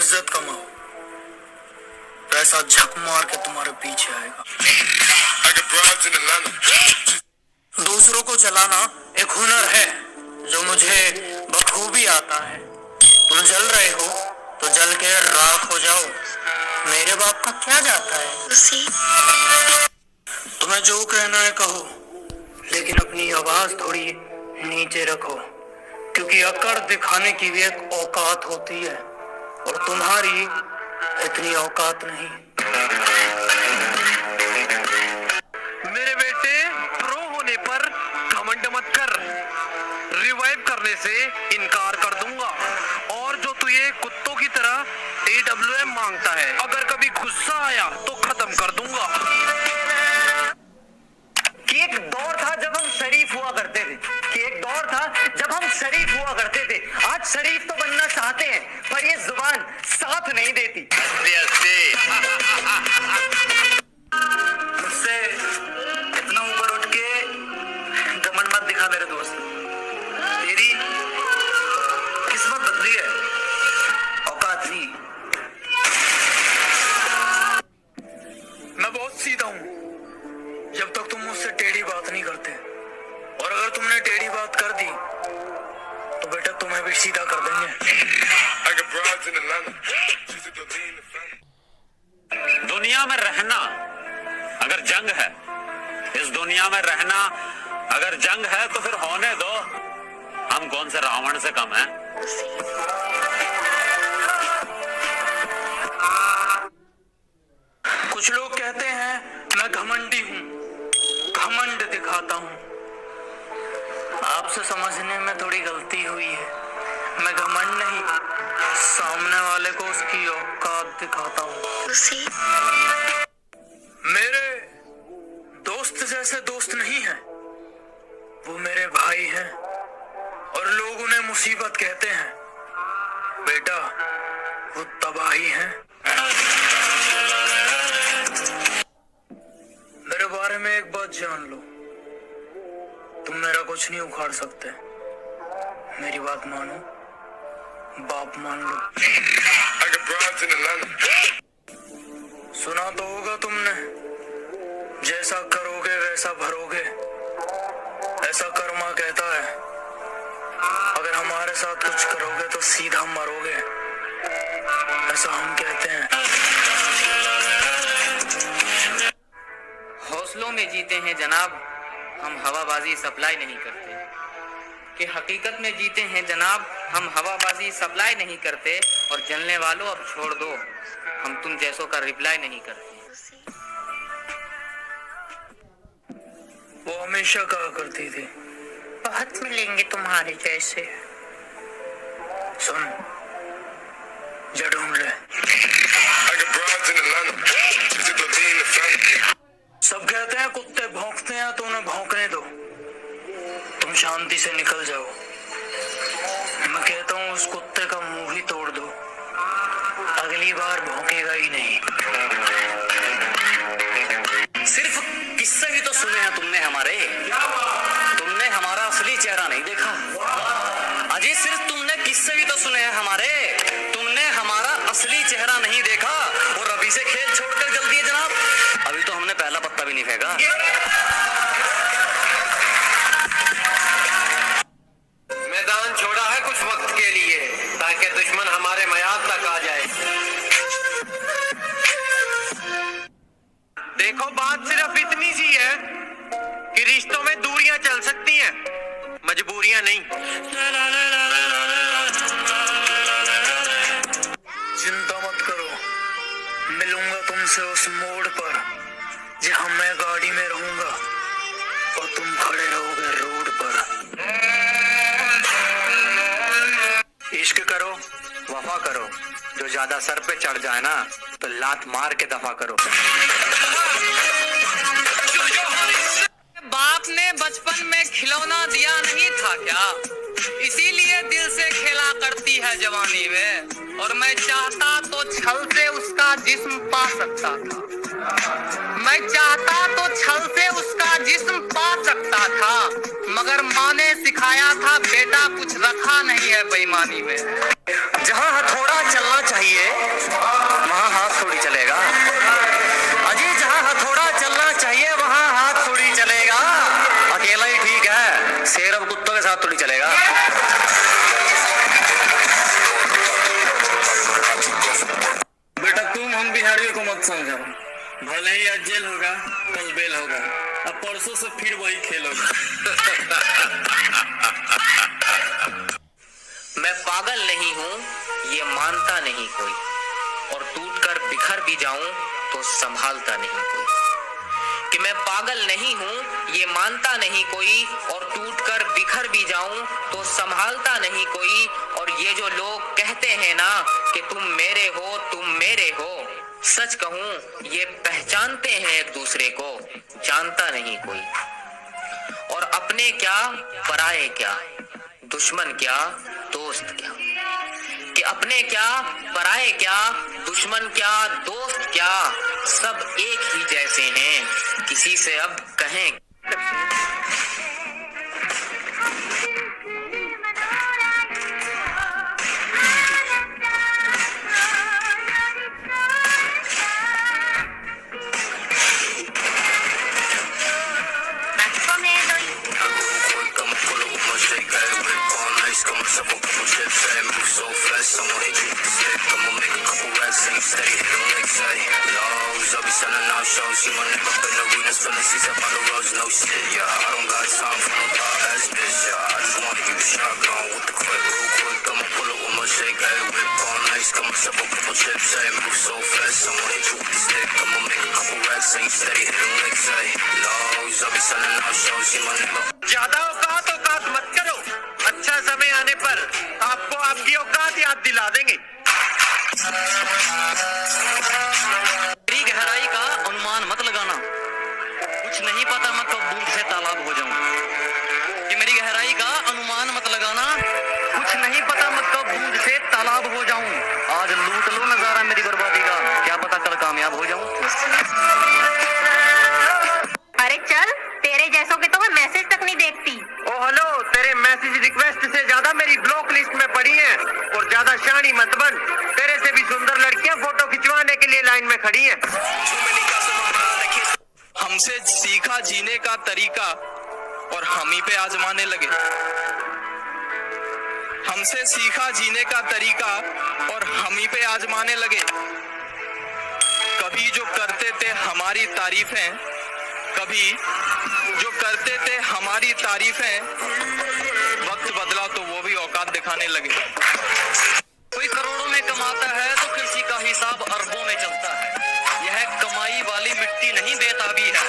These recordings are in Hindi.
इज्जत कमाओ, पैसा झक मार के तुम्हारे पीछे आएगा। दूसरों को चलाना एक हुनर है जो मुझे बखूबी आता है। तुम जल रहे हो तो जल के राख हो जाओ, मेरे बाप का क्या जाता है। तुम्हें जो कहना है कहो, लेकिन अपनी आवाज थोड़ी नीचे रखो, क्योंकि अकड़ दिखाने की भी एक औकात होती है और तुम्हारी इतनी औकात नहीं। मेरे बेटे, प्रो होने पर घमंड मत कर, रिवाइव करने से इनकार कर दूंगा। और जो तू ये कुत्तों की तरह AWM मांगता है, अगर कभी गुस्सा आया तो खत्म कर दूंगा। कि एक दौर था जब हम शरीफ हुआ करते थे, आज शरीफ तो बनना चाहते हैं पर ये जुबान साथ नहीं देती। मुझसे इतना ऊपर उठ के घमंड मत दिखा मेरे दोस्त, तेरी किस्मत बदली है, औकात नहीं। मैं बहुत सीधा हूं, जब तक तुम मुझसे टेढ़ी बात नहीं करते, और अगर तुमने टेढ़ी बात कर दी तो बेटा तुम्हें भी सीधा कर देंगे। दुनिया में रहना अगर जंग है, इस दुनिया में रहना अगर जंग है तो फिर होने दो, हम कौन से रावण से कम हैं? कुछ लोग कहते हैं मैं घमंडी हूं, घमंड दिखाता हूं। आपसे समझने में थोड़ी गलती हुई है, मैं घमंड नहीं, सामने वाले को उसकी औकात दिखाता हूं। मेरे दोस्त जैसे दोस्त नहीं है, वो मेरे भाई हैं और लोग उन्हें मुसीबत कहते हैं। बेटा वो तबाही है। मेरे बारे में एक बात जान लो, तुम मेरा कुछ नहीं उखाड़ सकते, मेरी बात मानो, बाप मान लो। सुना तो होगा तुमने, जैसा करोगे वैसा भरोगे, ऐसा कर्मा कहता है। अगर हमारे साथ कुछ करोगे तो सीधा मरोगे, ऐसा हम कहते हैं। हौसलों में जीते हैं जनाब, हम हवाबाजी सप्लाई नहीं करते। कि हकीकत में जीते हैं जनाब, हम हवाबाजी सप्लाई नहीं करते। और जलने वालों अब छोड़ दो, हम तुम जैसों का रिप्लाई नहीं करते। वो हमेशा कहा करती थी, बहुत मिलेंगे तुम्हारे जैसे। सुन, जा ढूंढ ले। सब कहते हैं कुत्ते भौंकते हैं तो उन्हें भौंकने दो, तुम शांति से निकल जाओ। मैं कहता हूँ उस कुत्ते का मुंह ही तोड़ दो, अगली बार भौंकेगा ही नहीं। सिर्फ किस्से ही तो सुने हैं तुमने हमारे, तुमने हमारा असली चेहरा नहीं देखा। अजी सिर्फ तुमने किस्से ही तो सुने हैं हमारे, तुमने हमारा असली चेहरा नहीं देखा। और अभी से खेल छोड़कर जल्दी है जनाब, अभी तो हमने पहला पत्ता भी नहीं फेंका। मैदान छोड़ा है कुछ वक्त के लिए, ताकि दुश्मन हमारे मयाद तक आ जाए। देखो बात सिर्फ इतनी सी है कि रिश्तों में दूरियां चल सकती हैं, मजबूरियां नहीं। चिंता मत करो, मिलूंगा तुमसे उस मोड़ पर जहां मैं गाड़ी में रहूंगा और तुम खड़े रहोगे रोड पर। इश्क करो, वफा करो, जो ज्यादा सर पे चढ़ जाए ना तो लात मार के दफा करो। बाप ने बचपन में खिलौना दिया नहीं था क्या, इसीलिए दिल से खेला करती है जवानी में। और मैं चाहता तो छल से उसका जिस्म पा सकता था, मैं चाहता तो छल से उसका जिस्म पा सकता था, मगर माँ ने सिखाया था बेटा कुछ रखा नहीं है बेईमानी में। जहां हथौड़ा चलना चाहिए वहां हाथ थोड़ी चलेगा। अजी जहां हथौड़ा चलना चाहिए वहां हाथ थोड़ी चलेगा। अकेला ही ठीक है, शेर अब कुत्तों के साथ थोड़ी चलेगा। बेटा तुम हम बिहारियों को मत समझो, भले ही आज जेल होगा कल बेल होगा, अब परसों से फिर वही खेल होगा। मैं पागल नहीं हूँ ये मानता नहीं कोई, और टूटकर बिखर भी जाऊं तो संभालता नहीं कोई। कि मैं पागल नहीं हूँ ये मानता नहीं कोई, और टूटकर बिखर भी जाऊं तो संभालता नहीं कोई। और ये जो लोग कहते हैं ना कि तुम मेरे हो, सच कहूं ये पहचानते हैं एक दूसरे को, जानता नहीं कोई। और अपने क्या पराए क्या, दुश्मन क्या दोस्त क्या, कि अपने क्या पराए क्या, दुश्मन क्या दोस्त क्या, सब एक ही जैसे हैं, किसी से अब कहें। ज्यादा औकात मत करो, अच्छा समय आने पर आपको आपकी औकात याद दिला देंगे। मेरी गहराई का अनुमान मत लगाना, कुछ नहीं पता मैं कब बूंद से तालाब हो जाऊं। कि मेरी गहराई का अनुमान मत लगाना, कुछ नहीं पता मैं कब बूंद से तालाब हो जाऊं। आज लूट लो नजारा मेरी बर्बादी का, क्या पता कल कामयाब हो जाऊं। अरे चल, तेरे जैसों के तो मैं मैसेज तक नहीं देखती। ओ हेलो, तेरे मैसेज रिक्वेस्ट से ज्यादा मेरी ब्लॉक लिस्ट में पड़ी है। और ज्यादा शानी मत बन, तेरे से भी सुंदर लड़कियां फोटो खिंचवाने के लिए लाइन में खड़ी हैं। हमसे सीखा जीने का तरीका और हम ही पे आजमाने लगे। हमसे सीखा जीने का तरीका और हम ही पे आजमाने लगे। कभी जो करते थे हमारी तारीफें, कभी जो करते थे हमारी तारीफें, वक्त बदला तो वो भी औकात दिखाने लगे। कोई करोड़ों में कमाता है तो किसी का हिसाब अरबों में चलता है। यह कमाई वाली मिट्टी नहीं बेताबी है।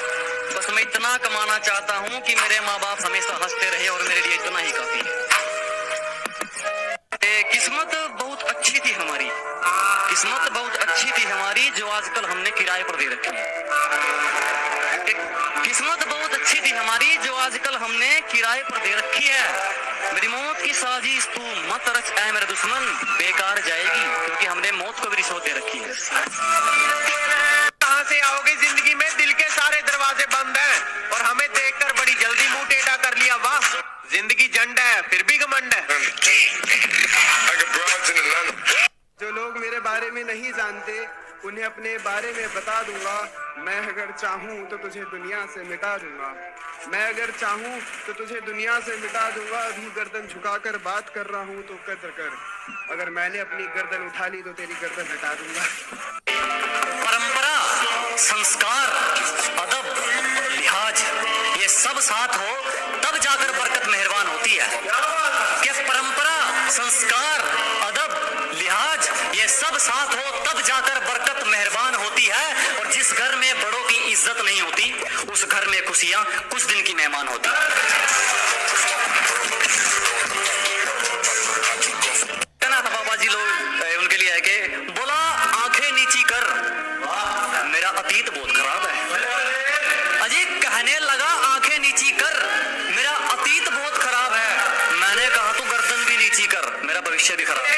बस मैं इतना कमाना चाहता हूँ कि मेरे माँ बाप हमेशा हंसते रहे, और मेरे लिए इतना ही काफी है। किस्मत बहुत अच्छी थी हमारी, किस्मत बहुत अच्छी थी हमारी, जो आजकल हमने किराए पर दे रखी है। किस्मत बहुत अच्छी थी हमारी, जो आजकल हमने किराए पर दे रखी है। मेरी मौत की साजिश तू मत रच ऐ मेरे दुश्मन, बेकार जाएगी, क्योंकि हमने मौत को भी रिश्वत दे रखी है। कहां से आओगे जिंदगी में, दिल के सारे दरवाजे बंद हैं, और हमें देखकर बड़ी जल्दी मुंह टेढ़ा कर लिया। वाह, जिंदगी झंड है फिर भी घमंड है। जो लोग मेरे बारे में नहीं जानते उन्हें अपने बारे में बता दूंगा। मैं अगर चाहूँ तो तुझे दुनिया से मिटा दूंगा। मैं अगर चाहूँ तो तुझे दुनिया से मिटा दूंगा। अभी गर्दन झुकाकर बात कर रहा हूँ तो कद्र कर, अगर मैंने अपनी गर्दन उठा ली तो तेरी गर्दन हटा दूंगा। परंपरा, संस्कार, अदब, लिहाज, ये सब साथ हो तब जाकर बरकत मेहरबान होती है। कि परंपरा, संस्कार, अदब, लिहाज, ये सब साथ हो तब जाकर बरकत मेहरबान होती है। और जिस घर में बड़ों की इज्जत नहीं होती, उस घर में खुशियां कुछ दिन की मेहमान होती। कहना था बाबा जी लोग उनके लिए है कि बोला आंखें नीची कर, मेरा अतीत बहुत खराब है। अजय कहने लगा आंखें नीची कर, मेरा अतीत बहुत खराब है। मैंने कहा तू गर्दन भी नीची कर, मेरा भविष्य भी खराब है।